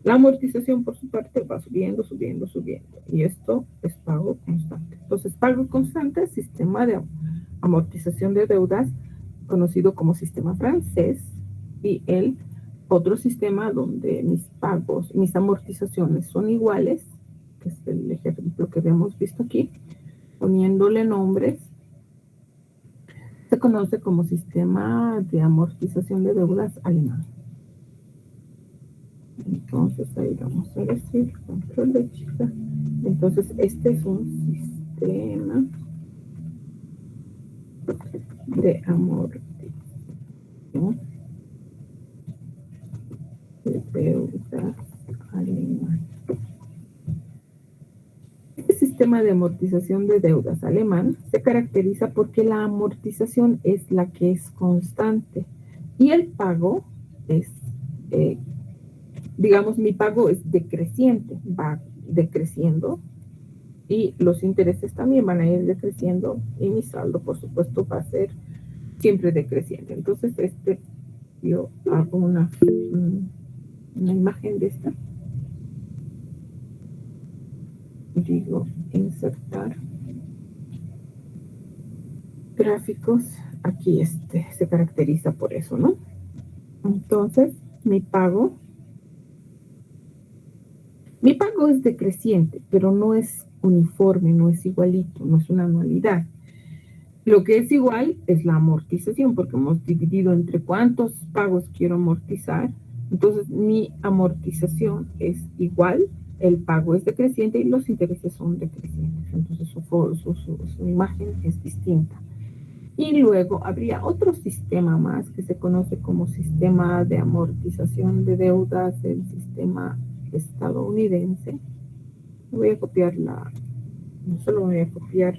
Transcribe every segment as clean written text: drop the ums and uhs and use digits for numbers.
La amortización, por su parte, va subiendo, subiendo, subiendo. Y esto es pago constante. Entonces, pago constante, sistema de amortización de deudas, conocido como sistema francés, y el otro sistema donde mis pagos, mis amortizaciones son iguales, que es el ejemplo que habíamos visto aquí, poniéndole nombres, se conoce como sistema de amortización de deudas alemán. Entonces ahí vamos a decir control de chica. Entonces este es un sistema de amortización de deudas alemán. Este sistema de amortización de deudas alemán se caracteriza porque la amortización es la que es constante y el pago es, digamos, mi pago es decreciente, va decreciendo y los intereses también van a ir decreciendo y mi saldo, por supuesto, va a ser siempre decreciente. Entonces, yo hago una imagen de esta. Digo, insertar gráficos. Aquí se caracteriza por eso, ¿no? Entonces, mi pago es decreciente, pero no es uniforme, no es igualito, no es una anualidad. Lo que es igual es la amortización, porque hemos dividido entre cuántos pagos quiero amortizar. Entonces, mi amortización es igual, el pago es decreciente y los intereses son decrecientes. Entonces, su imagen es distinta. Y luego habría otro sistema más que se conoce como sistema de amortización de deudas, el sistema estadounidense. Voy a copiar no solo voy a copiar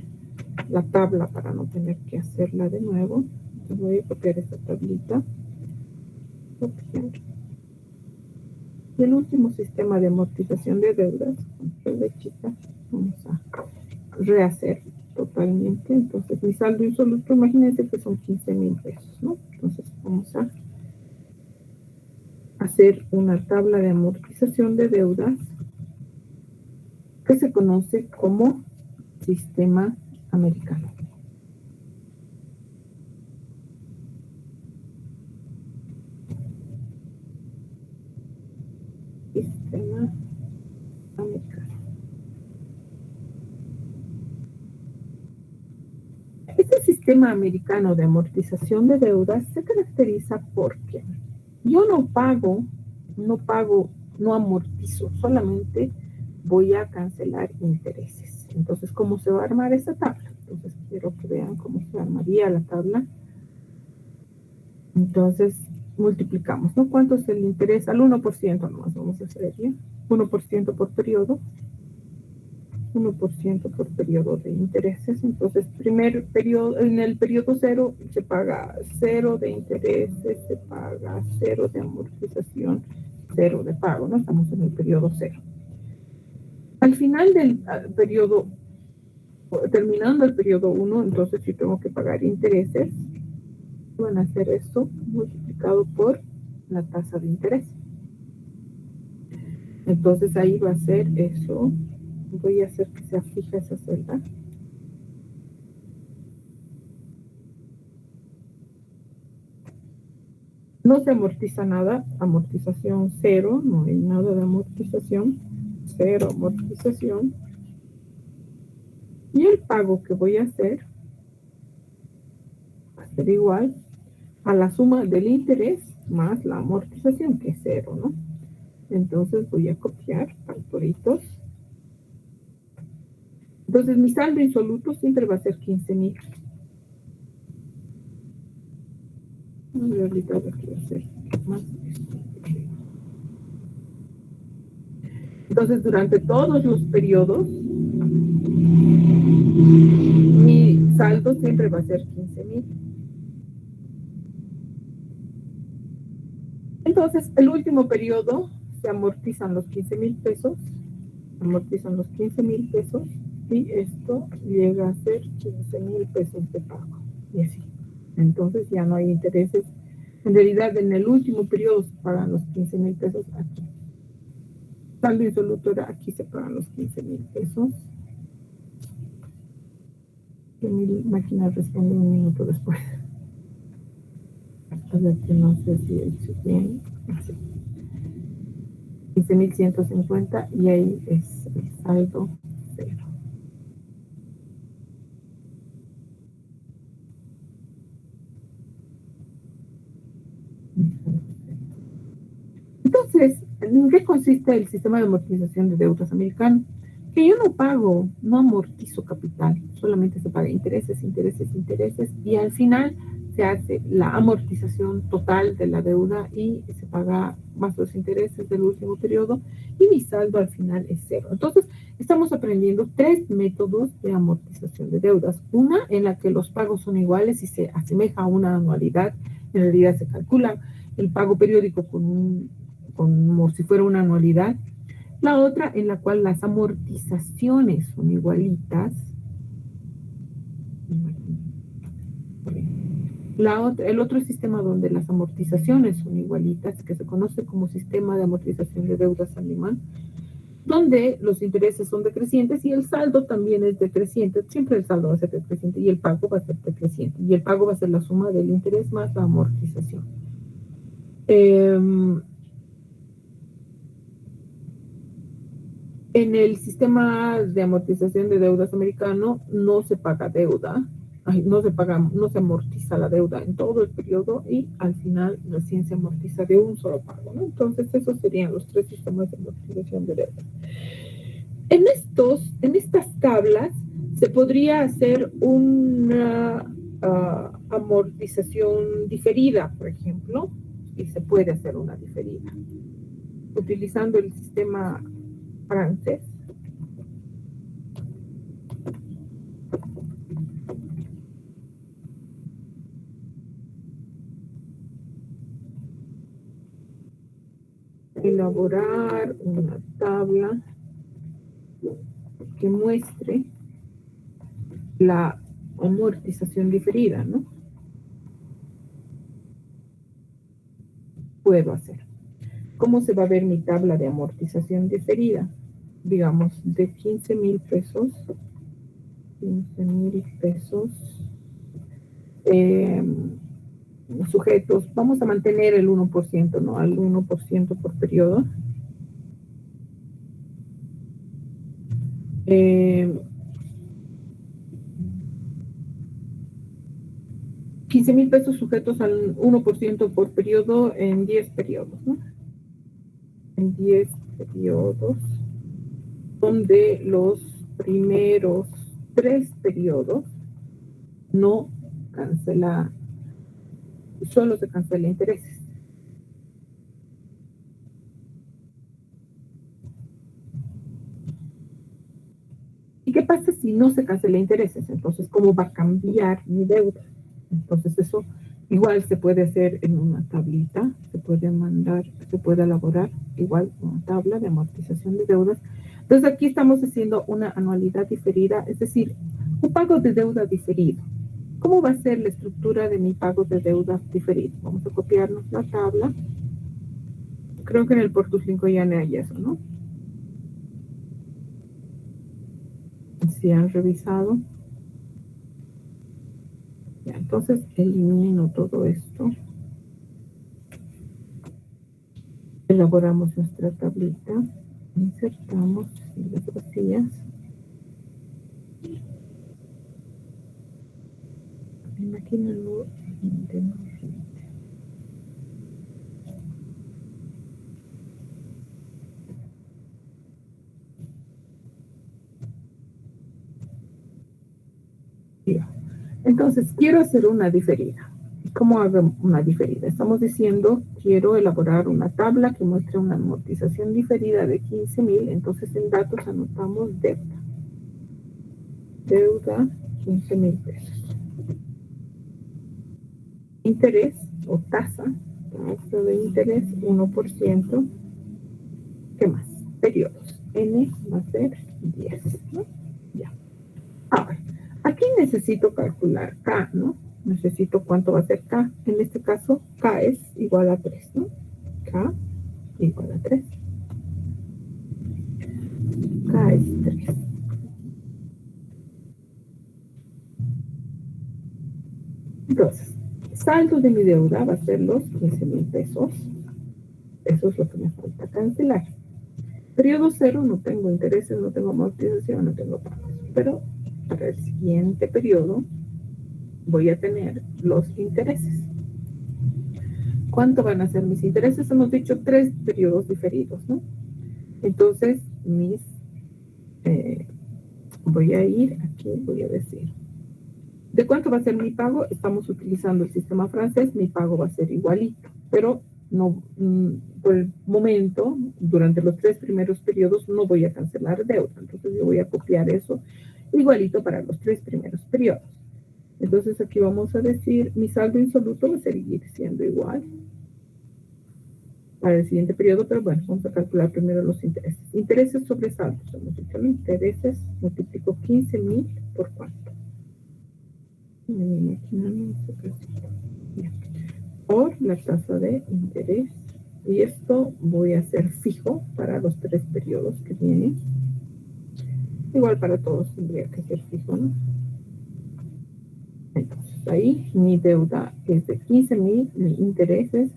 la tabla para no tener que hacerla de nuevo. Entonces voy a copiar esta tablita. Copiar. Y el último sistema de amortización de deudas, control de chica, vamos a rehacer totalmente. Entonces mi saldo insoluto, imagínense que son 15,000 pesos, ¿no? Entonces vamos a hacer una tabla de amortización de deudas que se conoce como sistema americano. Sistema americano. Este sistema americano de amortización de deudas se caracteriza porque yo no amortizo, solamente voy a cancelar intereses. Entonces, ¿cómo se va a armar esa tabla? Entonces, quiero que vean cómo se armaría la tabla. Entonces, multiplicamos, ¿no? ¿Cuánto es el interés? Al 1% nomás vamos a hacer ya. 1% por periodo. 1% por periodo de intereses. Entonces, primer periodo, en el periodo 0 se paga 0 de intereses, se paga 0 de amortización, 0 de pago, ¿no? Estamos en el periodo 0. Al final del periodo, terminando el periodo 1, entonces sí tengo que pagar intereses. Van a hacer esto multiplicado por la tasa de interés. Entonces ahí va a ser eso. Voy a hacer que sea fija esa celda. No se amortiza nada, amortización 0, no hay nada de amortización, 0 amortización. Y el pago que voy a hacer va a ser igual a la suma del interés más la amortización, que es 0, ¿no? Entonces voy a copiar factoritos. Entonces mi saldo insoluto siempre va a ser 15,000. En realidad aquí va a ser más esto. Entonces durante todos los periodos mi saldo siempre va a ser 15,000. Entonces el último periodo se amortizan los 15,000 pesos, amortizan los 15,000 pesos y esto llega a ser 15,000 pesos de pago. Y así. Entonces ya no hay intereses. En realidad, en el último periodo se pagan los 15,000 pesos aquí. saldo insoluto era, aquí se pagan los 15,000 pesos. Que mi máquina responde un minuto después. A ver, que no sé si he hecho bien. 15,150 y ahí es el saldo cero. Entonces, ¿en qué consiste el sistema de amortización de deudas americano? Que yo no pago, no amortizo capital, solamente se paga intereses, intereses, intereses, y al final se hace la amortización total de la deuda y se paga más los intereses del último periodo y mi saldo al final es cero. Entonces, estamos aprendiendo 3 métodos de amortización de deudas. Una en la que los pagos son iguales y se asemeja a una anualidad. En realidad se calcula el pago periódico como si fuera una anualidad. La otra en la cual las amortizaciones son igualitas. El otro sistema donde las amortizaciones son igualitas, que se conoce como sistema de amortización de deudas alemán, donde los intereses son decrecientes y el saldo también es decreciente. Siempre el saldo va a ser decreciente y el pago va a ser decreciente. Y el pago va a ser la suma del interés más la amortización. En el sistema de amortización de deudas americano no se paga deuda, no se amortiza la deuda en todo el periodo y al final recién se amortiza de un solo pago, ¿no? Entonces esos serían los 3 sistemas de amortización de deuda. En estas tablas se podría hacer una amortización diferida, por ejemplo, y se puede hacer una diferida utilizando el sistema francés. Elaborar una tabla que muestre la amortización diferida, ¿no? Puedo hacer. ¿Cómo se va a ver mi tabla de amortización diferida? Digamos, de 15,000 pesos, 15,000 pesos, sujetos, vamos a mantener el 1%, ¿no? Al 1% por periodo. 15,000 pesos sujetos al 1% por periodo en 10 periodos, ¿no? En 10 periodos, donde los primeros 3 periodos no cancela, solo se cancela intereses. ¿Y qué pasa si no se cancela intereses? Entonces, ¿cómo va a cambiar mi deuda? Entonces, eso igual se puede hacer en una tablita, se puede elaborar igual una tabla de amortización de deudas. Entonces, aquí estamos haciendo una anualidad diferida, es decir, un pago de deuda diferido. ¿Cómo va a ser la estructura de mi pago de deuda diferido? Vamos a copiarnos la tabla. Creo que en el Portus 5 ya no hay eso, ¿no? Si han revisado. Ya, entonces elimino todo esto. Elaboramos nuestra tablita. Insertamos las vacías. Mi máquina no rinde. Entonces, quiero hacer una diferida. ¿Cómo hago una diferida? Estamos diciendo, quiero elaborar una tabla que muestre una amortización diferida de 15,000. Entonces, en datos anotamos deuda. Deuda, 15,000 pesos. Interés o tasa de interés, 1%. ¿Qué más? Periodos. N va a ser 10, ¿no? Ya. Ahora, aquí necesito calcular K, ¿no? Necesito cuánto va a ser K. En este caso, K es igual a 3, ¿no? K igual a 3. saldo de mi deuda va a ser los 15,000 pesos. Eso es lo que me falta cancelar. Periodo cero, no tengo intereses, no tengo amortización, no tengo pagos. Pero para el siguiente periodo voy a tener los intereses. ¿Cuánto van a ser mis intereses? Hemos dicho 3 periodos diferidos, ¿no? Entonces, voy a ir aquí, voy a decir, ¿de cuánto va a ser mi pago? Estamos utilizando el sistema francés, mi pago va a ser igualito, pero no, por el momento, durante los 3 primeros periodos, no voy a cancelar deuda. Entonces, yo voy a copiar eso igualito para los 3 primeros periodos. Entonces, aquí vamos a decir, mi saldo insoluto va a seguir siendo igual para el siguiente periodo, pero bueno, vamos a calcular primero los intereses. Intereses sobre saldos, hemos dicho, ¿no? Intereses, multiplico 15,000 por cuánto. Por la tasa de interés. Y esto voy a hacer fijo para los 3 periodos que vienen. Igual para todos tendría que ser fijo, ¿no? Entonces ahí mi deuda es de 15,000, mi intereses.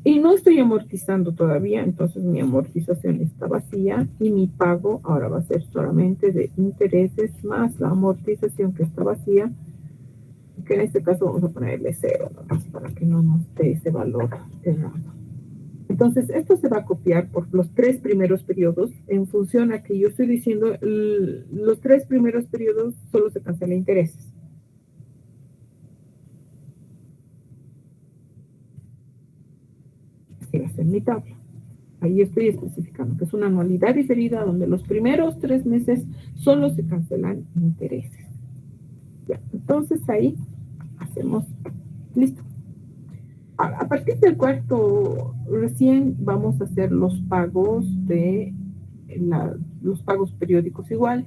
Y no estoy amortizando todavía, entonces mi amortización está vacía y mi pago ahora va a ser solamente de intereses más la amortización que está vacía, que en este caso vamos a ponerle 0, ¿no? Para que no nos dé ese valor errado. Entonces, esto se va a copiar por los 3 primeros periodos en función a que yo estoy diciendo los 3 primeros periodos solo se cancela intereses. Así va a ser mi tabla. Ahí estoy especificando que es una anualidad diferida donde los primeros 3 meses solo se cancelan intereses. Ya, entonces ahí hacemos, listo. A partir del cuarto, recién vamos a hacer los pagos los pagos periódicos iguales.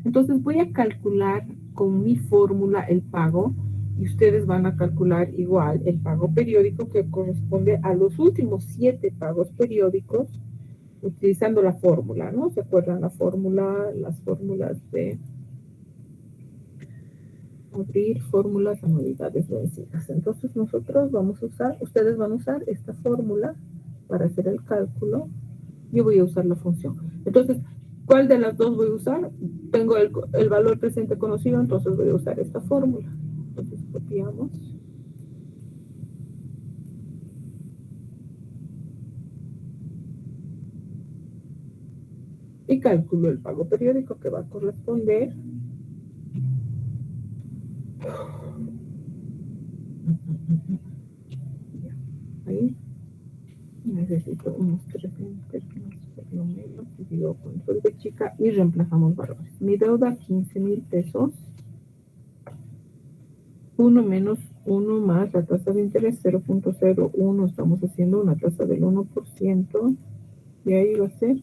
Entonces voy a calcular con mi fórmula el pago y ustedes van a calcular igual el pago periódico que corresponde a los últimos 7 pagos periódicos utilizando la fórmula, ¿no? ¿Se acuerdan la fórmula? Las fórmulas de abrir fórmulas, anualidades vencidas. Entonces nosotros vamos a usar, ustedes van a usar esta fórmula para hacer el cálculo. Yo voy a usar la función. Entonces, ¿cuál de las dos voy a usar? Tengo el valor presente conocido, entonces voy a usar esta fórmula. Entonces copiamos. Y calculo el pago periódico que va a corresponder ahí. Necesito unos 3 términos por lo menos. Y digo con sueldo chica y reemplazamos valores. Mi deuda, 15,000 pesos. 1 menos 1 más la tasa de interés, 0.01. Estamos haciendo una tasa del 1%. Y ahí va a ser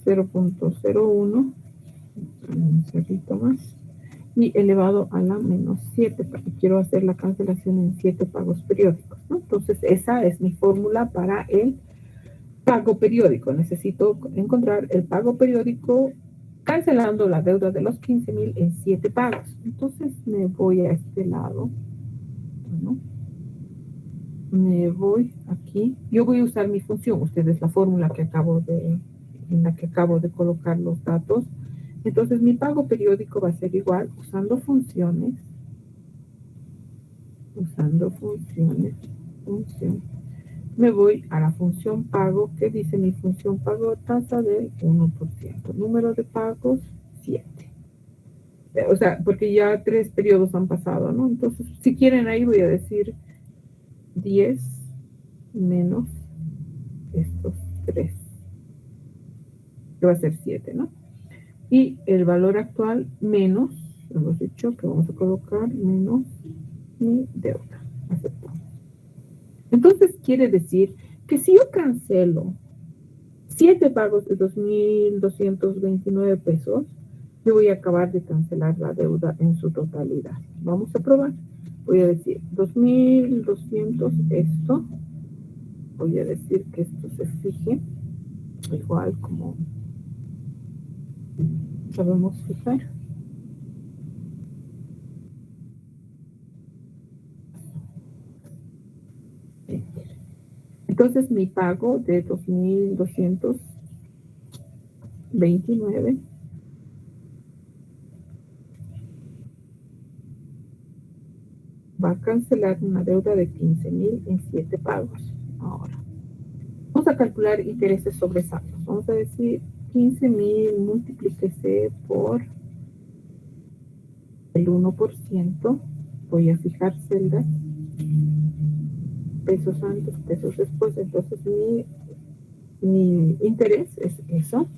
0.01. Un cerrito más. Y elevado a la menos 7, porque quiero hacer la cancelación en 7 pagos periódicos, ¿no? Entonces, esa es mi fórmula para el pago periódico. Necesito encontrar el pago periódico cancelando la deuda de los 15,000 en 7 pagos. Entonces, me voy a este lado. Bueno, me voy aquí. Yo voy a usar mi función. Ustedes la fórmula en la que acabo de colocar los datos. Entonces, mi pago periódico va a ser igual usando función. Me voy a la función pago. ¿Qué dice mi función pago? Tasa del 1%. Número de pagos, 7. O sea, porque ya 3 periodos han pasado, ¿no? Entonces, si quieren ahí voy a decir 10 menos estos 3. Que va a ser 7, ¿no? Y el valor actual menos, hemos dicho que vamos a colocar menos mi deuda. Aceptamos. Entonces quiere decir que si yo cancelo 7 pagos de 2,229 pesos, yo voy a acabar de cancelar la deuda en su totalidad. Vamos a probar. Voy a decir 2,200 esto. Voy a decir que esto se fije igual como sabemos fijar. Entonces mi pago de 2,229 va a cancelar una deuda de 15,000 en 7 pagos. Ahora, vamos a calcular intereses sobre saldos. Vamos a decir 15,000 multiplíquese por el 1%. Voy a fijar celdas. Pesos antes, pesos después. Entonces mi interés es eso.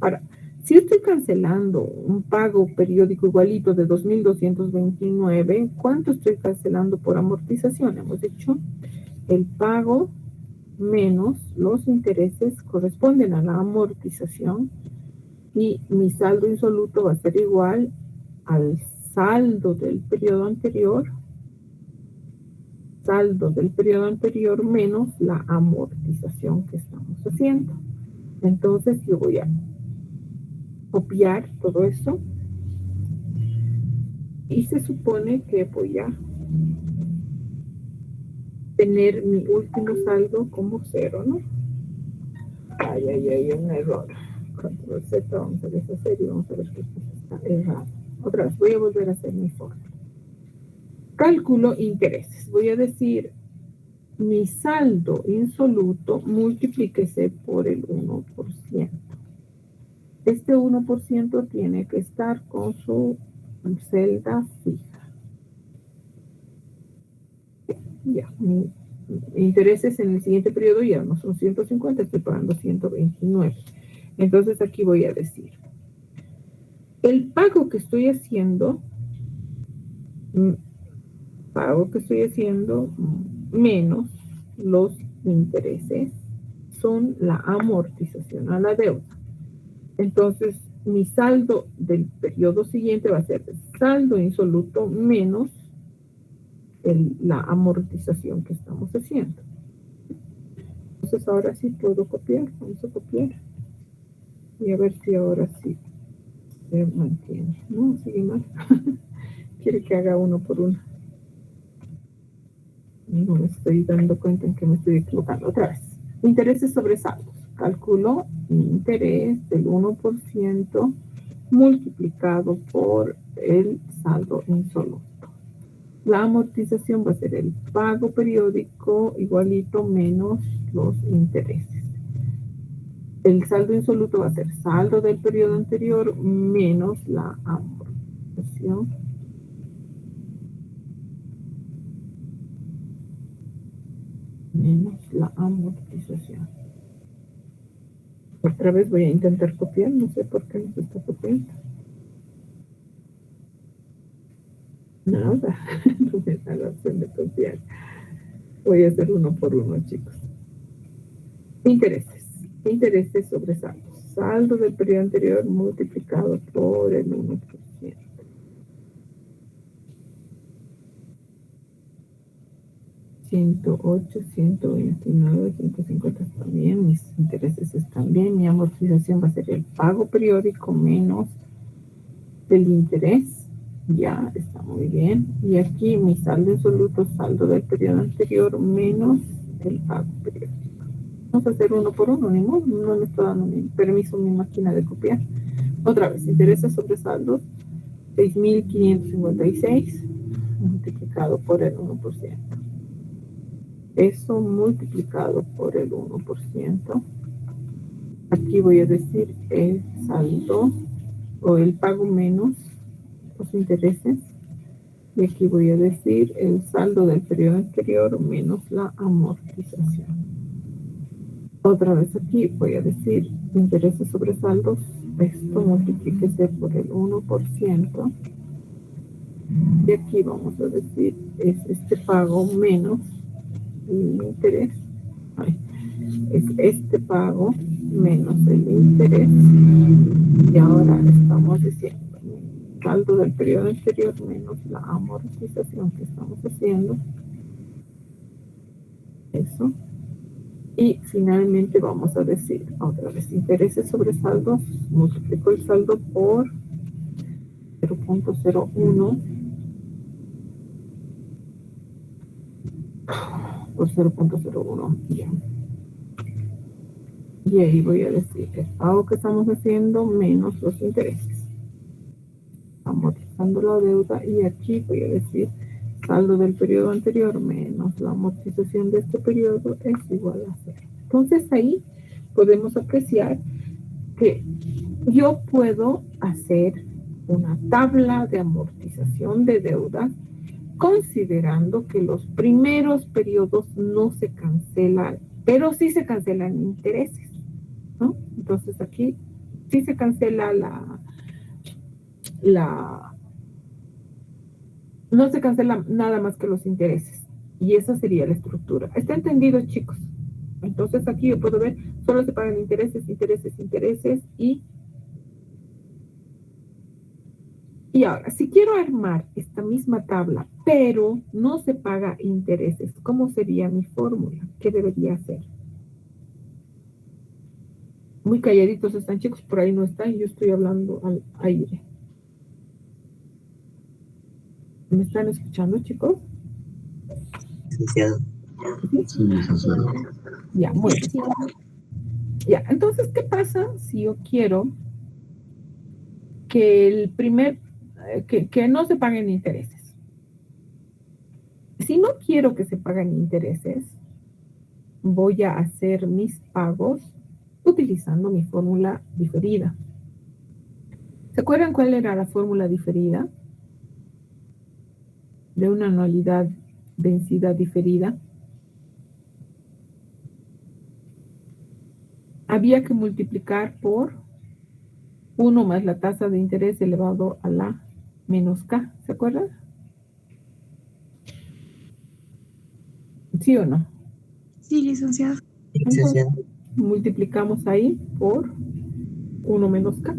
Ahora, si estoy cancelando un pago periódico igualito de 2,229, ¿cuánto estoy cancelando por amortización? Hemos dicho el pago menos los intereses corresponden a la amortización y mi saldo insoluto va a ser igual al saldo del periodo anterior menos la amortización que estamos haciendo. Entonces yo voy a copiar todo eso y se supone que voy a tener mi último saldo como 0, ¿no? Hay un error. Control Z, vamos a deshacer y vamos a ver qué está errado. Otra vez, voy a volver a hacer mi fórmula. Cálculo intereses. Voy a decir mi saldo insoluto multiplíquese por el 1%. Este 1% tiene que estar con su celda fija. Ya, mi intereses en el siguiente periodo ya no son 150, estoy pagando 129. Entonces aquí voy a decir, el pago que estoy haciendo menos los intereses son la amortización a la deuda. Entonces, mi saldo del periodo siguiente va a ser el saldo insoluto menos la amortización que estamos haciendo. Entonces, ahora sí puedo copiar. Vamos a copiar. Y a ver si ahora sí se mantiene. No, sigue mal. Quiere que haga uno por uno. No me estoy dando cuenta en que me estoy equivocando. Otra vez. Intereses sobre saldos. Calculo interés del 1% multiplicado por el saldo insoluto. La amortización va a ser el pago periódico igualito menos los intereses. El saldo insoluto va a ser saldo del periodo anterior menos la amortización. Menos la amortización. Otra vez voy a intentar copiar, no sé por qué no se está copiando. Nada, no me da la opción de copiar. Voy a hacer uno por uno, chicos. Intereses sobre saldos. Saldo del periodo anterior multiplicado por el 1%. 108, 129, 150 están bien, mis intereses están bien, mi amortización va a ser el pago periódico menos el interés, ya está muy bien, y aquí mi saldo insoluto, saldo del periodo anterior menos el pago periódico. Vamos a hacer uno por uno, ni modo, no me está dando permiso mi máquina de copiar. Otra vez, intereses sobre saldos, 6,556 multiplicado por el 1%. Eso multiplicado por el 1%. Aquí voy a decir el saldo o el pago menos los intereses. Y aquí voy a decir el saldo del periodo anterior menos la amortización. Otra vez aquí voy a decir intereses sobre saldos. Esto multiplíquese por el 1%. Y aquí vamos a decir es este pago menos el interés. Es este pago menos el interés. Y ahora estamos diciendo saldo del periodo anterior menos la amortización que estamos haciendo. Eso. Y finalmente vamos a decir otra vez intereses sobre saldos. Multiplico el saldo por 0.01 por 0.01. Ya. Y ahí voy a decir el pago que estamos haciendo menos los intereses. Amortizando la deuda y aquí voy a decir saldo del periodo anterior menos la amortización de este periodo es igual a cero. Entonces ahí podemos apreciar que yo puedo hacer una tabla de amortización de deuda considerando que los primeros periodos no se cancelan, pero sí se cancelan intereses, ¿no? Entonces aquí sí se cancela la no se cancela nada más que los intereses. Y esa sería la estructura. ¿Está entendido, chicos? Entonces aquí yo puedo ver, solo se pagan intereses, intereses, intereses y ahora, si quiero armar esta misma tabla, pero no se paga intereses, ¿cómo sería mi fórmula? ¿Qué debería hacer? Muy calladitos están, chicos, por ahí no están, yo estoy hablando al aire. ¿Me están escuchando, chicos? Licenciado. ¿Sí? Sí, licenciado. Ya, muy bien. Ya, entonces, ¿qué pasa si yo quiero que el primer, que no se paguen intereses? Si no quiero que se paguen intereses, voy a hacer mis pagos utilizando mi fórmula diferida. ¿Se acuerdan cuál era la fórmula diferida? De una anualidad densidad diferida. Había que multiplicar por 1 más la tasa de interés elevado a la menos K. ¿Se acuerdan? ¿Sí o no? Sí, licenciado. Entonces, multiplicamos ahí por 1 menos K.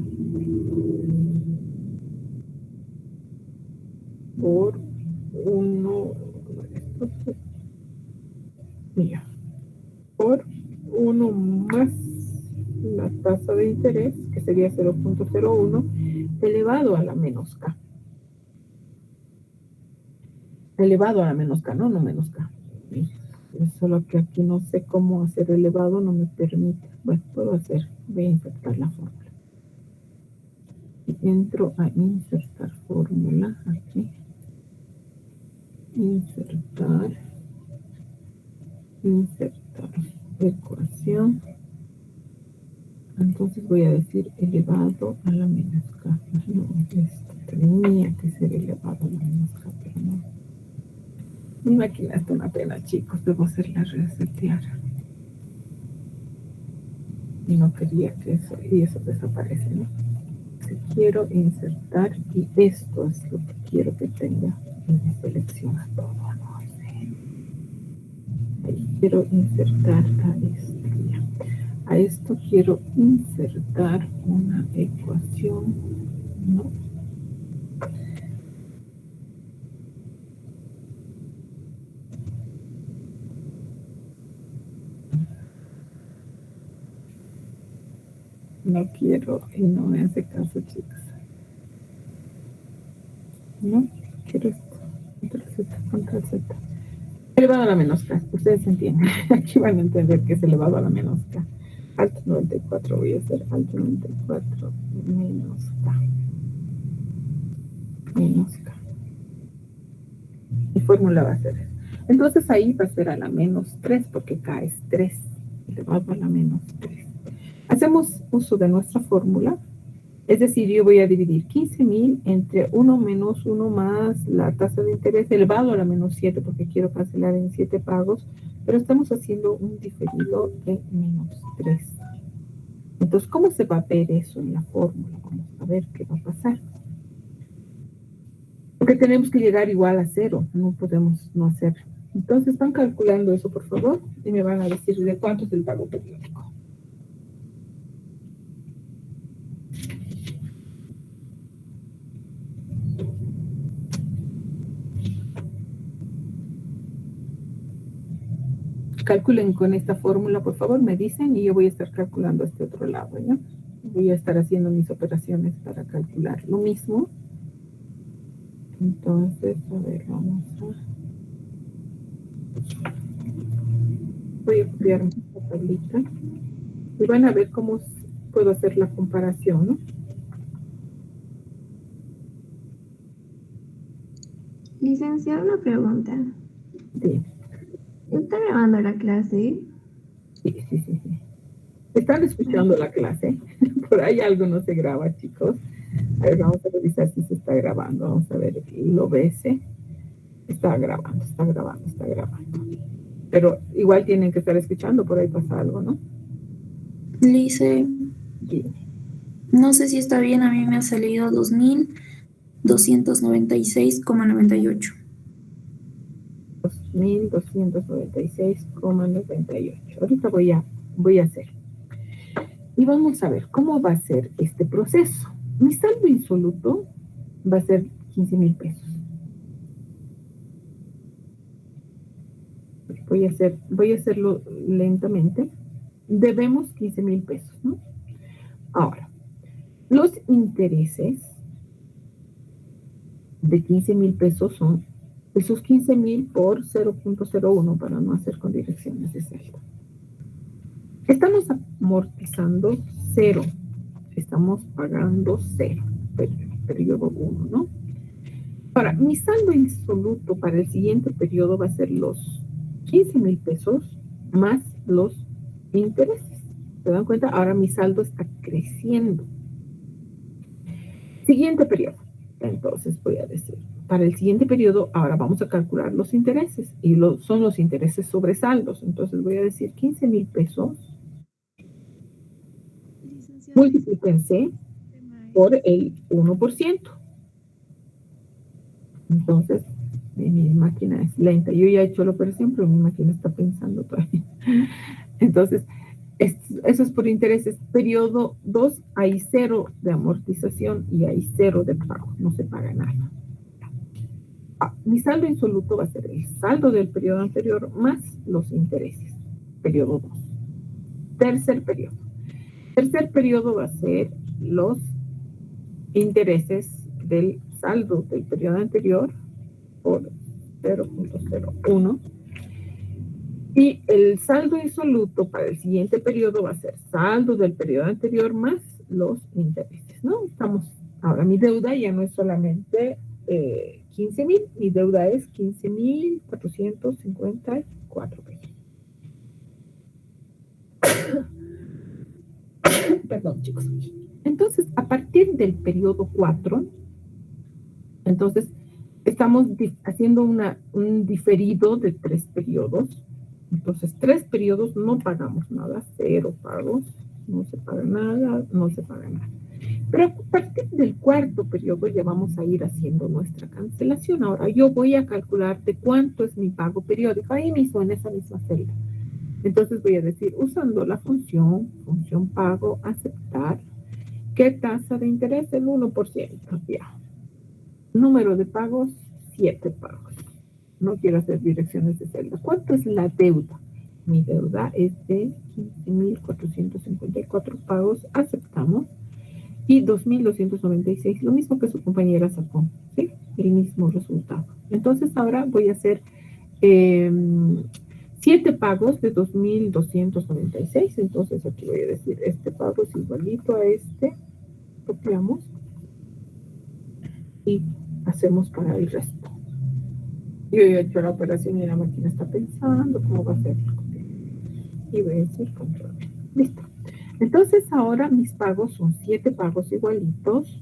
Por 1, mira, por 1 más la tasa de interés, que sería 0.01, elevado a la menos K. Elevado a la menos K, no menos K. Solo que aquí no sé cómo hacer elevado, no me permite. Bueno, puedo hacer, voy a insertar la fórmula. Y entro a insertar fórmula aquí. Insertar ecuación. Entonces voy a decir elevado a la menos K. No, esto tenía que ser elevado a la menos K, pero no. Mi máquina está una pena, chicos. Debo hacerla resetear. Y no quería que eso, y eso desaparece, ¿no? Si quiero insertar, y esto es lo que quiero que tenga, y me selecciona todo, ¿no? Ahí quiero insertar a esto, ya. A esto quiero insertar una ecuación, ¿no? No quiero, y no me hace caso, chicos. No, quiero esto. Control Z. Elevado a la menos K. Ustedes entienden. Aquí van a entender que es elevado a la menos K. Alto 94, voy a hacer alto 94 menos K. Menos K. Mi fórmula va a ser eso. Entonces ahí va a ser a la menos 3 porque K es 3. Elevado a la menos 3. Hacemos uso de nuestra fórmula. Es decir, yo voy a dividir 15.000 entre 1 menos 1 más la tasa de interés elevado a la menos 7 porque quiero cancelar en 7 pagos, pero estamos haciendo un diferido de menos 3. Entonces, ¿cómo se va a ver eso en la fórmula? Vamos a ver qué va a pasar. Porque tenemos que llegar igual a 0, no podemos no hacerlo. Entonces, van calculando eso, por favor, y me van a decir de cuánto es el pago periódico. Calculen con esta fórmula, por favor, me dicen, y yo voy a estar calculando este otro lado, ¿ya? Voy a estar haciendo mis operaciones para calcular lo mismo. Entonces, a ver, vamos a... Voy a copiar esta tablita. Y van a ver cómo puedo hacer la comparación, ¿no? Licenciada, una pregunta. Sí, ¿Está grabando la clase? sí. ¿Están escuchando la clase? Por ahí algo no se graba, chicos. A ver, vamos a revisar si se está grabando. Vamos a ver el OBS. Está grabando. Pero igual tienen que estar escuchando, por ahí pasa algo, ¿no? Lice, Bien. no sé si está bien, a mí me ha salido 2.296,98. 2.296,98. Ahorita voy a hacer. Y vamos a ver cómo va a ser este proceso. Mi saldo insoluto va a ser 15,000 pesos. Voy a hacerlo lentamente. Debemos 15,000 pesos, ¿no? Ahora, los intereses de 15,000 pesos son esos 15,000 por 0.01 para no hacer con direcciones de celda. Estamos amortizando 0. Estamos pagando 0. Periodo 1, ¿no? Ahora, mi saldo insoluto para el siguiente periodo va a ser los 15,000 pesos más los intereses. ¿Se dan cuenta? Ahora mi saldo está creciendo. Siguiente periodo. Entonces voy a decir, para el siguiente periodo, ahora vamos a calcular los intereses. Y son los intereses sobre saldos. Entonces voy a decir 15,000 pesos. Multiplíquense por el 1%. Entonces, mi máquina es lenta. Yo ya he hecho la operación, pero mi máquina está pensando todavía. Entonces, eso es por intereses. Periodo 2, hay 0 de amortización y hay 0 de pago. No se paga nada. Mi saldo insoluto va a ser el saldo del periodo anterior más los intereses. Periodo 2. Tercer periodo. Tercer periodo va a ser los intereses del saldo del periodo anterior por 0.01. Y el saldo insoluto para el siguiente periodo va a ser saldo del periodo anterior más los intereses, ¿no? Ahora mi deuda ya no es solamente 15,000, mi deuda es 15,454 pesos. Perdón, chicos. Entonces, a partir del periodo 4, entonces estamos haciendo un diferido de 3 periodos. Entonces, 3 periodos no pagamos nada, 0 pagos, no se paga nada. Pero a partir del cuarto periodo ya vamos a ir haciendo nuestra cancelación. Ahora yo voy a calcular de cuánto es mi pago periódico, ahí mismo en esa misma celda. Entonces voy a decir, usando la función pago, aceptar, ¿qué tasa de interés? El 1%, ya. Número de pagos, 7 pagos. No quiero hacer direcciones de celda. ¿Cuánto es la deuda? Mi deuda es de 15,454 pagos. Aceptamos. Y 2.296, lo mismo que su compañera sacó. ¿Sí? El mismo resultado. Entonces ahora voy a hacer 7 pagos de 2.296. Entonces aquí voy a decir, este pago es igualito a este. Copiamos. Y hacemos para el resto. Yo he hecho la operación y la máquina está pensando cómo va a ser. Y voy a decir control. Listo. Entonces ahora mis pagos son 7 pagos igualitos,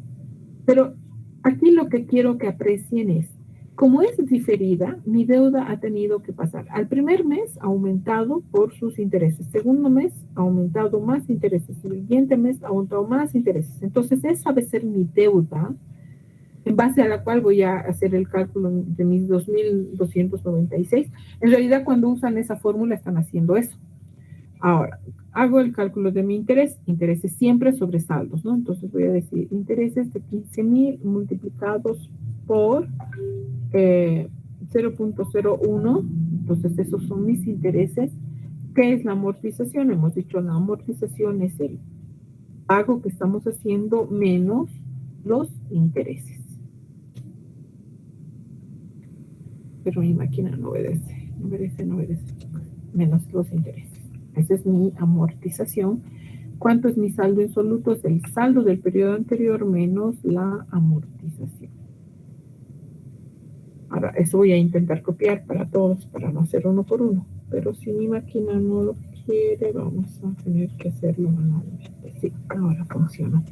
pero aquí lo que quiero que aprecien es, como es diferida, mi deuda ha tenido que pasar. Al primer mes ha aumentado por sus intereses. Segundo mes ha aumentado más intereses. El siguiente mes ha aumentado más intereses. Entonces esa debe ser mi deuda, en base a la cual voy a hacer el cálculo de mis 2.296. En realidad, cuando usan esa fórmula, están haciendo eso. Ahora, hago el cálculo de mi intereses siempre sobre saldos, ¿no? Entonces voy a decir intereses de 15,000 multiplicados por 0.01. Entonces, esos son mis intereses. ¿Qué es la amortización? Hemos dicho, la amortización es el pago que estamos haciendo menos los intereses. Pero mi máquina no obedece. Menos los intereses. Esa es mi amortización. ¿Cuánto es mi saldo insoluto? Es el saldo del periodo anterior menos la amortización. Ahora, eso voy a intentar copiar para todos, para no hacer uno por uno. Pero si mi máquina no lo quiere, vamos a tener que hacerlo manualmente. Sí, ahora funciona.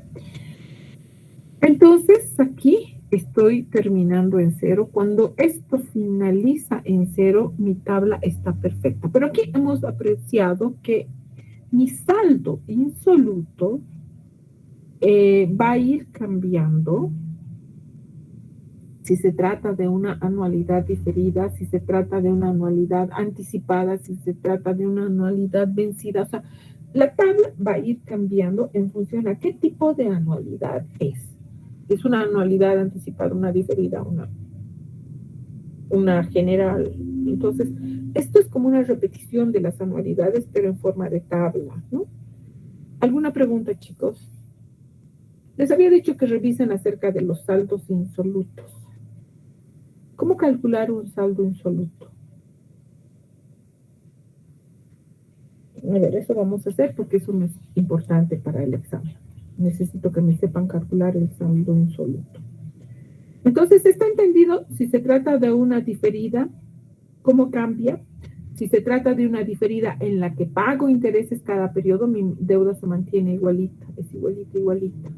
Entonces, aquí estoy terminando en 0. Cuando esto finaliza en 0, mi tabla está perfecta. Pero aquí hemos apreciado que mi saldo insoluto va a ir cambiando si se trata de una anualidad diferida, si se trata de una anualidad anticipada, si se trata de una anualidad vencida. O sea, la tabla va a ir cambiando en función a qué tipo de anualidad es. Es una anualidad anticipada, una diferida, una general. Entonces, esto es como una repetición de las anualidades, pero en forma de tabla, ¿no? ¿Alguna pregunta, chicos? Les había dicho que revisen acerca de los saldos insolutos. ¿Cómo calcular un saldo insoluto? A ver, eso vamos a hacer porque eso es importante para el examen. Necesito que me sepan calcular el saldo insoluto. Entonces, ¿está entendido? Si se trata de una diferida, ¿cómo cambia? Si se trata de una diferida en la que pago intereses cada periodo, mi deuda se mantiene igualita, es igualita,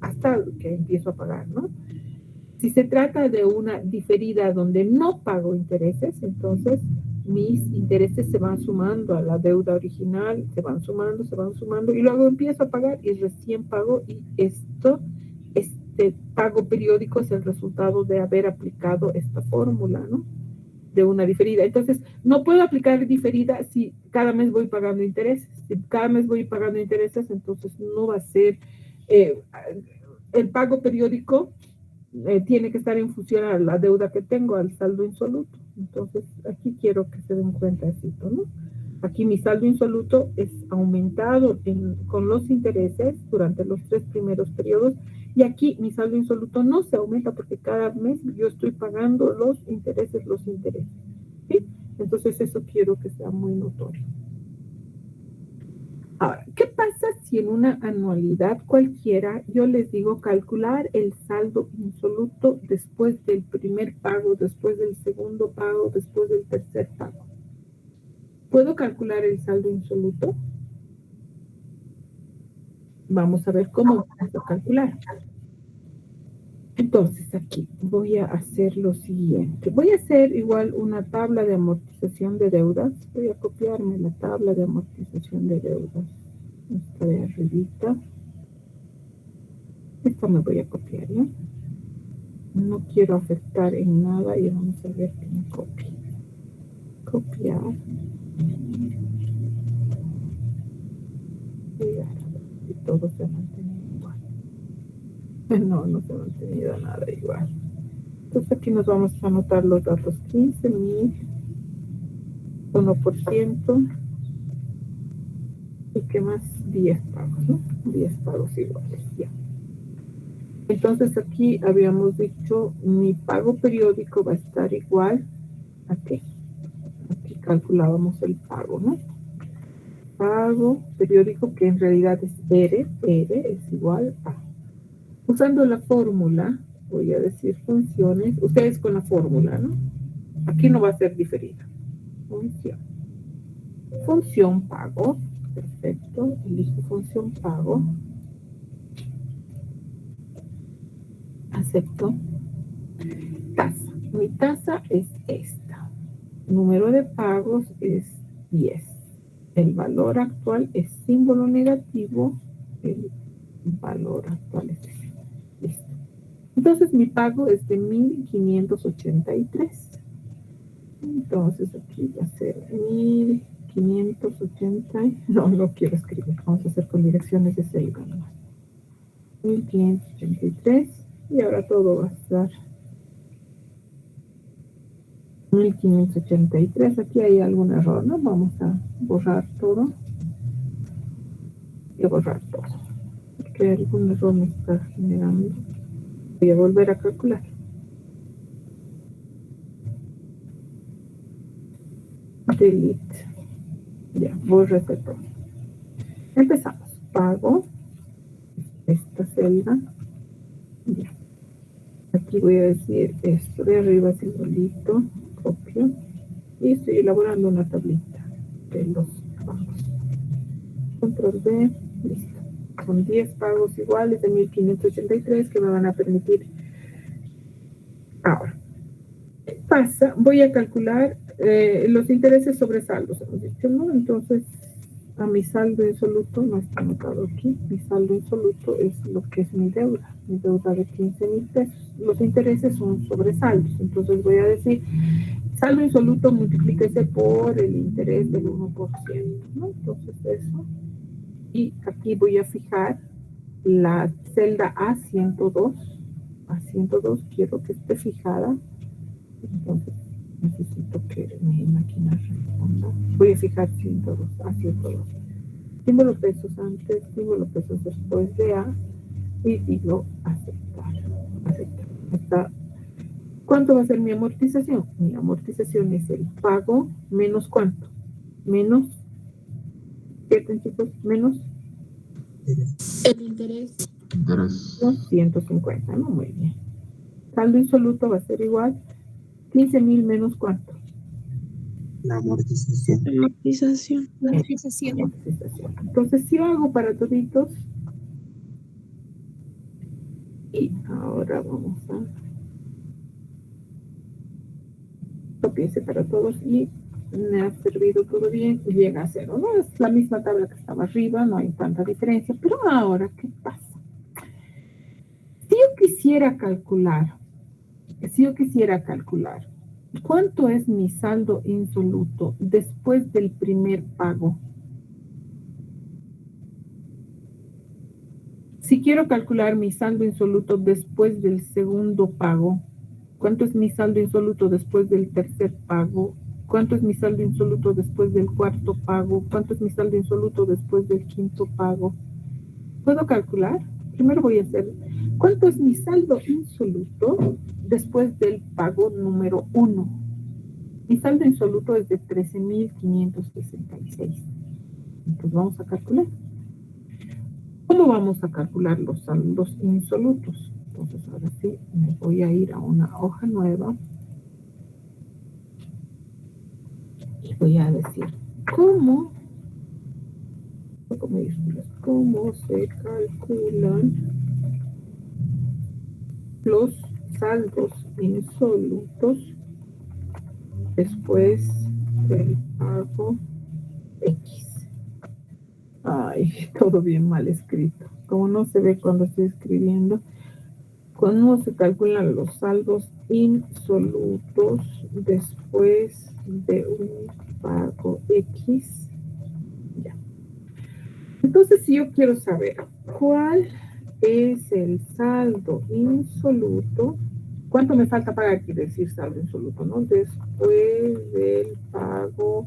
hasta que empiezo a pagar, ¿no? Si se trata de una diferida donde no pago intereses, entonces mis intereses se van sumando a la deuda original, se van sumando, y luego empiezo a pagar y recién pago, y este pago periódico es el resultado de haber aplicado esta fórmula, ¿no? De una diferida. Entonces, no puedo aplicar diferida si cada mes voy pagando intereses. Si cada mes voy pagando intereses, entonces no va a ser el pago periódico. Tiene que estar en función a la deuda que tengo, al saldo insoluto. Entonces, aquí quiero que se den cuenta de esto, ¿no? Aquí mi saldo insoluto es aumentado con los intereses durante los 3 primeros periodos, y aquí mi saldo insoluto no se aumenta porque cada mes yo estoy pagando los intereses, ¿sí? Entonces, eso quiero que sea muy notorio. Ahora, ¿qué pasa si en una anualidad cualquiera yo les digo calcular el saldo insoluto después del primer pago, después del segundo pago, después del tercer pago? ¿Puedo calcular el saldo insoluto? Vamos a ver cómo vamos a calcular. Entonces, aquí voy a hacer lo siguiente. Voy a hacer igual una tabla de amortización de deudas. Voy a copiarme la tabla de amortización de deudas. Esta de arribita. Esta me voy a copiar, ¿no? No quiero afectar en nada y vamos a ver que me copie. Copiar. Pegar. Y todo se ha mantenido igual. No se ha mantenido nada igual. Entonces aquí nos vamos a anotar los datos: 15,000, 1%, y qué más, 10 pagos, ¿no? 10 pagos iguales, ya. Entonces aquí habíamos dicho mi pago periódico va a estar igual a qué. Aquí calculábamos el pago, ¿no? Pago periódico, que en realidad es R es igual a. Usando la fórmula, voy a decir funciones, ustedes con la fórmula, ¿no? Aquí no va a ser diferida. Función pago, perfecto, elijo función pago. Acepto. Tasa. Mi tasa es esta. Número de pagos es 10. El valor actual es símbolo negativo. El valor actual es ese. Listo. Entonces mi pago es de 1,583. Entonces aquí va a ser 1,580. No quiero escribir. Vamos a hacer con direcciones de celda nomás. 1,583. Y ahora todo va a estar 1,583. Aquí hay algún error, ¿no? Vamos a borrar todo. Y a borrar todo. Porque algún error me está generando. Voy a volver a calcular. Delete. Ya, borré todo. Empezamos. pago, esta celda. Ya. Aquí voy a decir esto de arriba, simbolito, copio, y estoy elaborando una tablita de los pagos. Control V, listo. Son 10 pagos iguales de 1.583 que me van a permitir. Ahora, ¿qué pasa? Voy a calcular los intereses sobre saldos, hemos dicho, ¿no? Entonces, a mi saldo insoluto, no está anotado aquí, mi saldo insoluto es lo que es mi deuda de 15,000 pesos. Los intereses son sobre saldos, entonces voy a decir, saldo insoluto multiplíquese por el interés del 1%, ¿no? Entonces eso, y aquí voy a fijar la celda A102, quiero que esté fijada, entonces necesito que mi máquina responda. Voy a fijar 102, A102. Símbolo pesos antes, símbolo pesos después de A, y digo aceptar. Está. ¿Cuánto va a ser mi amortización? Mi amortización es el pago menos ¿cuánto? Menos, ¿cierto, chicos? Menos El interés. los 150, ¿no? Muy bien. Saldo insoluto va a ser igual 15,000 menos ¿cuánto? La amortización. Amortización. Entonces, si yo hago para toditos, y ahora vamos a copiarse para todos, y me ha servido todo bien, y llega a 0, ¿no? Es la misma tabla que estaba arriba, no hay tanta diferencia, pero ahora, ¿qué pasa? Si yo quisiera calcular, ¿cuánto es mi saldo insoluto después del primer pago? Si quiero calcular mi saldo insoluto después del segundo pago, ¿cuánto es mi saldo insoluto después del tercer pago? ¿Cuánto es mi saldo insoluto después del cuarto pago? ¿Cuánto es mi saldo insoluto después del quinto pago? ¿Puedo calcular? Primero voy a hacer, ¿cuánto es mi saldo insoluto después del pago número 1? Mi saldo insoluto es de 13,566. Entonces vamos a calcular. ¿Cómo vamos a calcular los saldos insolutos? Entonces ahora sí, me voy a ir a una hoja nueva y voy a decir, ¿cómo se calculan los saldos insolutos después del pago X? Ay, todo bien mal escrito. Como no se ve cuando estoy escribiendo, ¿cómo se calculan los saldos insolutos después de un pago X? Ya. Entonces, si yo quiero saber cuál es el saldo insoluto, ¿cuánto me falta pagar? Quiere decir saldo insoluto, ¿no? Después del pago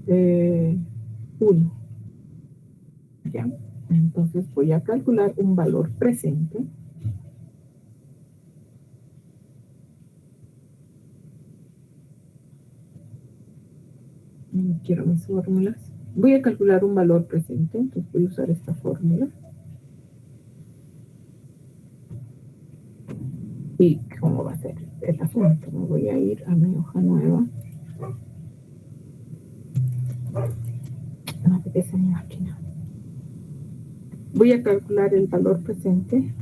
1. ¿Ya? Entonces voy a calcular un valor presente. Quiero mis fórmulas. Voy a calcular un valor presente, entonces voy a usar esta fórmula. ¿Y cómo va a ser el asunto? Me voy a ir a mi hoja nueva. No apetece mi máquina. Voy a calcular el valor presente.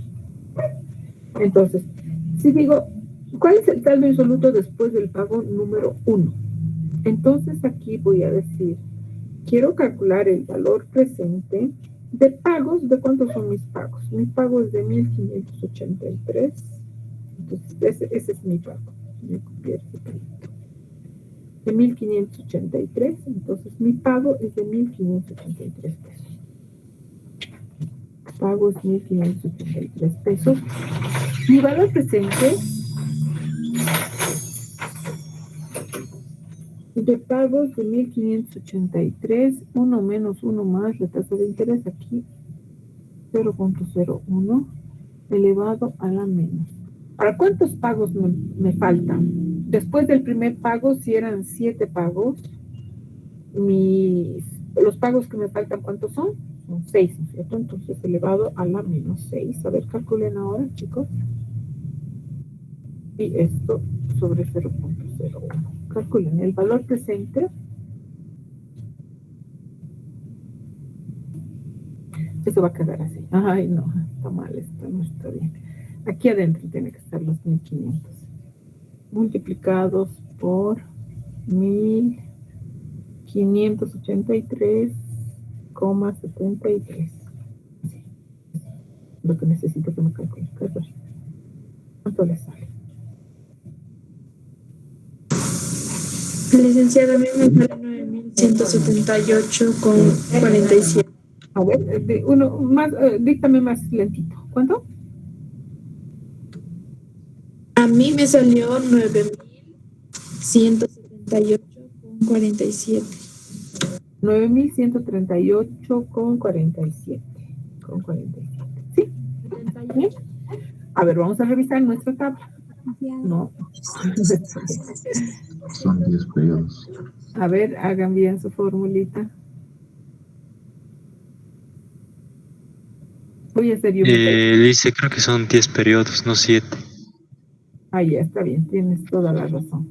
Entonces, si digo, ¿cuál es el saldo insoluto después del pago número 1? Entonces aquí voy a decir, quiero calcular el valor presente de pagos. ¿De cuántos son mis pagos? Mi pago es de 1.583. Entonces, ese es mi pago. Voy a copiar este palito. De 1.583. Entonces, mi pago es de 1.583 pesos. Pago es 1.583 pesos. Mi valor presente de pagos de 1.583, 1 menos 1 más la tasa de interés aquí, 0.01 elevado a la menos. ¿Para cuántos pagos me faltan? Después del primer pago, si eran 7 pagos, los pagos que me faltan, ¿cuántos son? son 6, ¿no es cierto? Entonces elevado a la menos 6. A ver, calculen ahora, chicos. Y esto sobre 0.01. Calculen el valor presente. Eso va a quedar así. Ay, no, está mal, esto no está bien. Aquí adentro tiene que estar los 1500. Multiplicados por 1583,73. Lo que necesito que me calcule. ¿Cuánto le sale? Licenciada, a mí me sale 9178,47. A ver, uno más, díctame más lentito. ¿Cuánto? A mí me salió 9178,47. 9138,47. ¿Sí? ¿Bien? A ver, vamos a revisar nuestra tabla. No. Son 10 periodos. A ver, hagan bien su formulita. Voy a hacer yo. Dice, creo que son 10 periodos, no 7. Ah, ya, está bien, tienes toda la razón.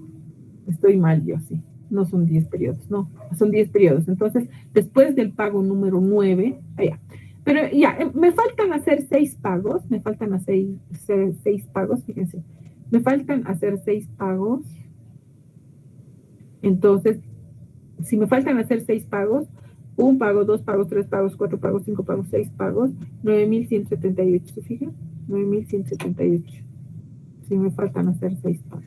Estoy mal yo, sí. No son 10 periodos, no, son 10 periodos. Entonces, después del pago número 9, allá. Pero ya, me faltan hacer 6 pagos, me faltan hacer 6 pagos, fíjense. Me faltan hacer 6 pagos. Entonces, si me faltan hacer 6 pagos, 1 pago, 2 pagos, 3 pagos, 4 pagos, 5 pagos, 6 pagos, 9178, ¿se fijan? 9178. Si me faltan hacer 6 pagos.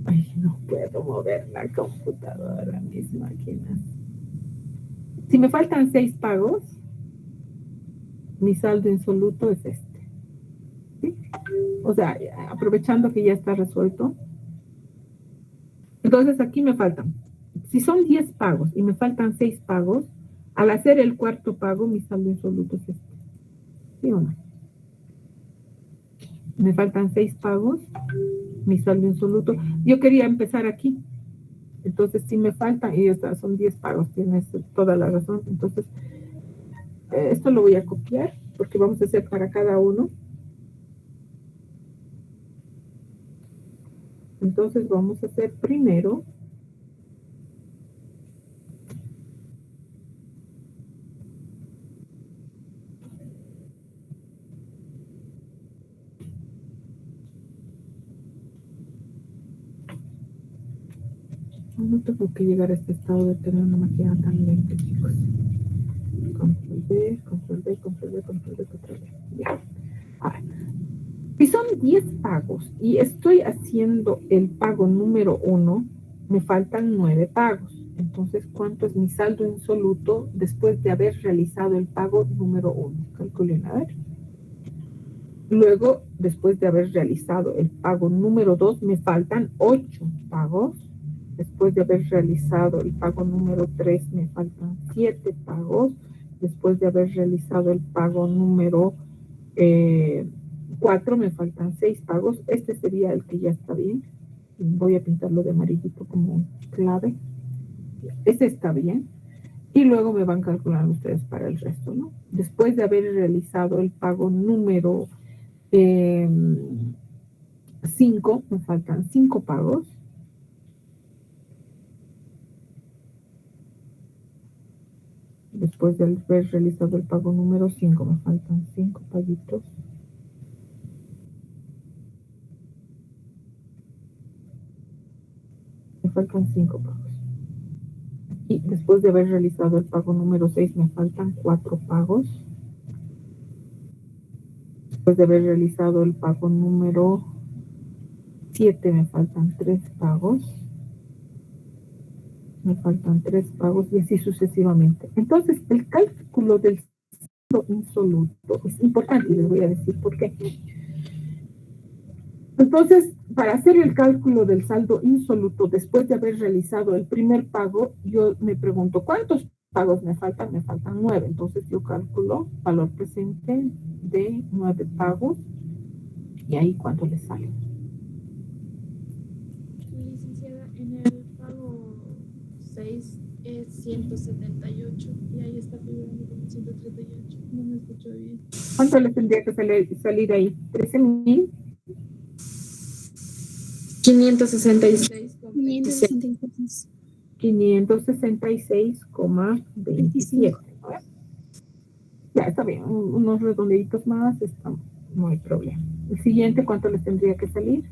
Ay, no puedo mover la computadora, mis máquinas. Si me faltan 6 pagos, mi saldo insoluto es este. ¿Sí? O sea, aprovechando que ya está resuelto. Entonces aquí me faltan. Si son 10 pagos y me faltan 6 pagos, al hacer el cuarto pago, mi saldo insoluto es este. ¿Sí o no? Me faltan 6 pagos, mi saldo insoluto. Yo quería empezar aquí. Entonces, si me faltan, y son 10 pagos, tienes toda la razón. Entonces, esto lo voy a copiar, porque vamos a hacer para cada uno. Entonces, vamos a hacer primero. No tengo que llegar a este estado de tener una máquina tan lenta, chicos. Control B, control B, control B, control B, control B. Ya. Ahora, si son 10 pagos y estoy haciendo el pago número 1, me faltan 9 pagos. Entonces, ¿cuánto es mi saldo insoluto después de haber realizado el pago número 1? Calculen, a ver. Luego, después de haber realizado el pago número 2, me faltan 8 pagos. Después de haber realizado el pago número 3, me faltan 7 pagos. Después de haber realizado el pago número 4, me faltan 6 pagos. Este sería el que ya está bien. Voy a pintarlo de amarillito como clave. Ese está bien. Y luego me van calculando ustedes para el resto, ¿no? Después de haber realizado el pago número 5, me faltan 5 pagos. Después de haber realizado el pago número 5, me faltan 5 paguitos. Me faltan 5 pagos. Y después de haber realizado el pago número 6, me faltan 4 pagos. Después de haber realizado el pago número 7, me faltan 3 pagos. Me faltan 3 pagos y así sucesivamente. Entonces, el cálculo del saldo insoluto es importante y les voy a decir por qué. Entonces, para hacer el cálculo del saldo insoluto después de haber realizado el primer pago, yo me pregunto, ¿cuántos pagos me faltan? Me faltan 9. Entonces, yo calculo valor presente de 9 pagos y ahí cuánto le sale. Licenciada, en el pago 6 178 y ahí está figurando como 138. No me escucho bien. ¿Cuánto le tendría que salir ahí? 13.000. 566. 566. 566,27. Ya está bien, unos redondeditos más, no hay problema. El siguiente, ¿cuánto les tendría que salir?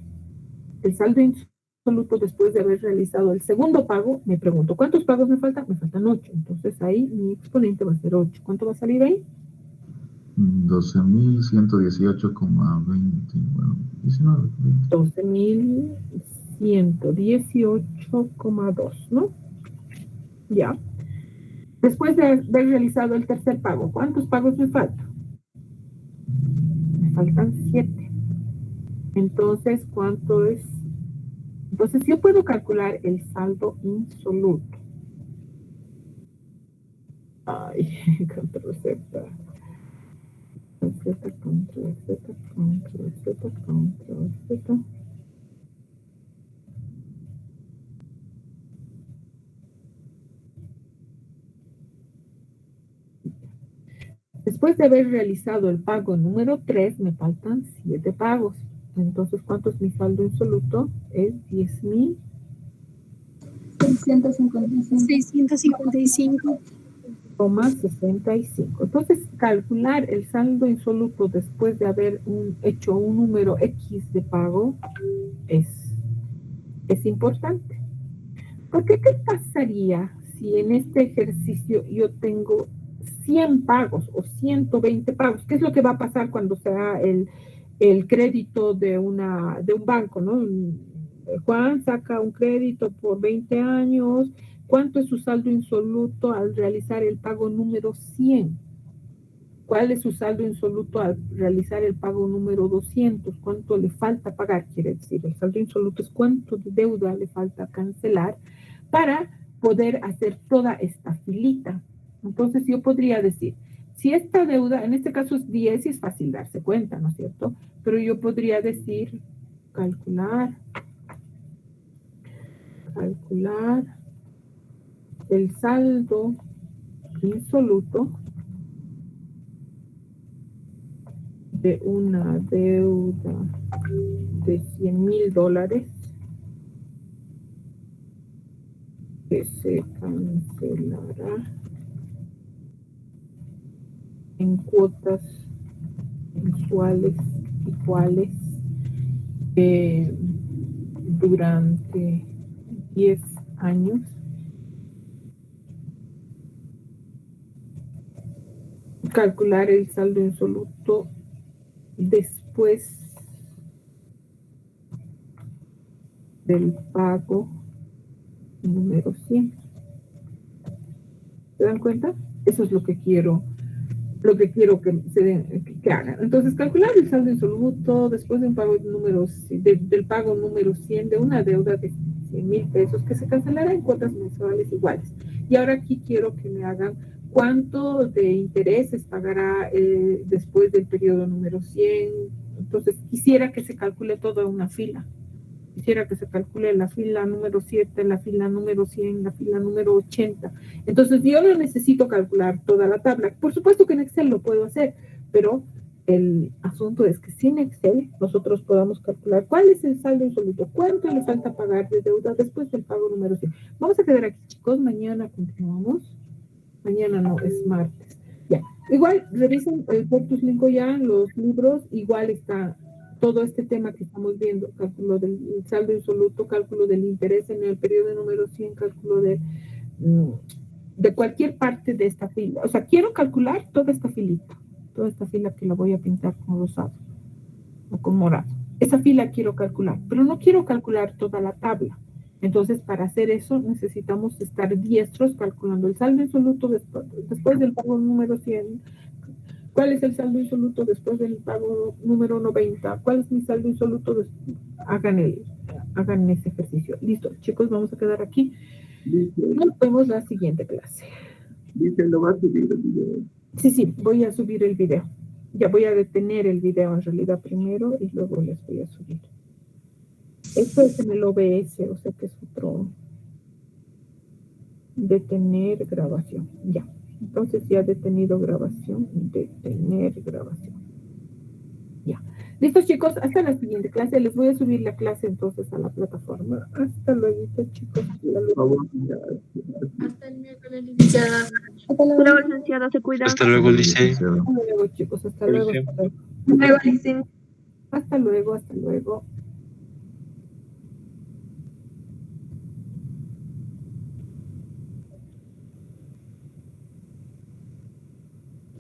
El saldo insoluto después de haber realizado el segundo pago, me pregunto, ¿cuántos pagos me faltan? Me faltan 8, entonces ahí mi exponente va a ser 8. ¿Cuánto va a salir ahí? 12.118,20, bueno, 19. 12.118,2, ¿no? Ya. Después de haber realizado el tercer pago, ¿cuántos pagos me faltan? Me faltan 7. Entonces, ¿cuánto es? Entonces, yo puedo calcular el saldo insoluto. Ay, control Z. Control Z, control Z, control Z, control Z. Después de haber realizado el pago número 3, me faltan 7 pagos. Entonces, ¿cuánto es mi saldo insoluto? Es 10.000. 655. 65. Entonces, calcular el saldo insoluto después de haber hecho un número X de pago es importante. Porque, ¿qué pasaría si en este ejercicio yo tengo 100 pagos o 120 pagos? ¿Qué es lo que va a pasar cuando sea el crédito de un banco, ¿no? Juan saca un crédito por 20 años. ¿Cuánto es su saldo insoluto al realizar el pago número 100? ¿Cuál es su saldo insoluto al realizar el pago número 200? ¿Cuánto le falta pagar? Quiere decir, el saldo insoluto es cuánto de deuda le falta cancelar para poder hacer toda esta filita. Entonces yo podría decir, si esta deuda, en este caso es 10 y es fácil darse cuenta, ¿no es cierto? Pero yo podría decir, calcular el saldo insoluto de una deuda de $100,000 que se cancelará en cuotas mensuales iguales durante 10 años. Calcular el saldo insoluto después del pago número 100. ¿Se dan cuenta? Eso es lo que quiero que hagan. Entonces, calcular el saldo insoluto después de un pago del pago número 100 de una deuda de 100,000 pesos que se cancelará en cuotas mensuales iguales. Y ahora aquí quiero que me hagan cuánto de intereses pagará después del periodo número 100. Entonces, quisiera que se calcule toda una fila. Quisiera que se calcule la fila número 7, la fila número 100, la fila número 80. Entonces, yo no necesito calcular toda la tabla. Por supuesto que en Excel lo puedo hacer, pero el asunto es que sin Excel nosotros podamos calcular cuál es el saldo insoluto, cuánto le falta pagar de deuda después del pago número 100. Vamos a quedar aquí, chicos. Mañana continuamos. Mañana no, es martes. Ya. Igual, revisen el Portus Lingo ya, los libros, igual está todo este tema que estamos viendo, cálculo del saldo insoluto, cálculo del interés en el periodo número 100, cálculo de cualquier parte de esta fila. O sea, quiero calcular toda esta filita, toda esta fila que la voy a pintar con rosado o con morado. Esa fila quiero calcular, pero no quiero calcular toda la tabla. Entonces, para hacer eso, necesitamos estar diestros calculando el saldo insoluto después del pago número 100. ¿Cuál es el saldo insoluto después del pago número 90? ¿Cuál es mi saldo insoluto? Hagan ese ejercicio. Listo, chicos, vamos a quedar aquí. Nos vemos la siguiente clase. Dice, lo va a subir el video. Sí, voy a subir el video. Ya voy a detener el video en realidad primero y luego les voy a subir. Esto es en el OBS, o sea que es otro. Detener grabación. Ya. Entonces ya detenido grabación. Detener grabación. Ya. Listo, chicos. Hasta la siguiente clase. Les voy a subir la clase entonces a la plataforma. Hasta luego, chicos. Por favor, ya. Hasta el miércoles, licenciada. Hasta luego. Luego, licenciada, se cuida. Hasta luego, Lice. Hasta luego, chicos. Hasta luego. Hasta luego. Luego, licenciada. Hasta luego. Hasta luego.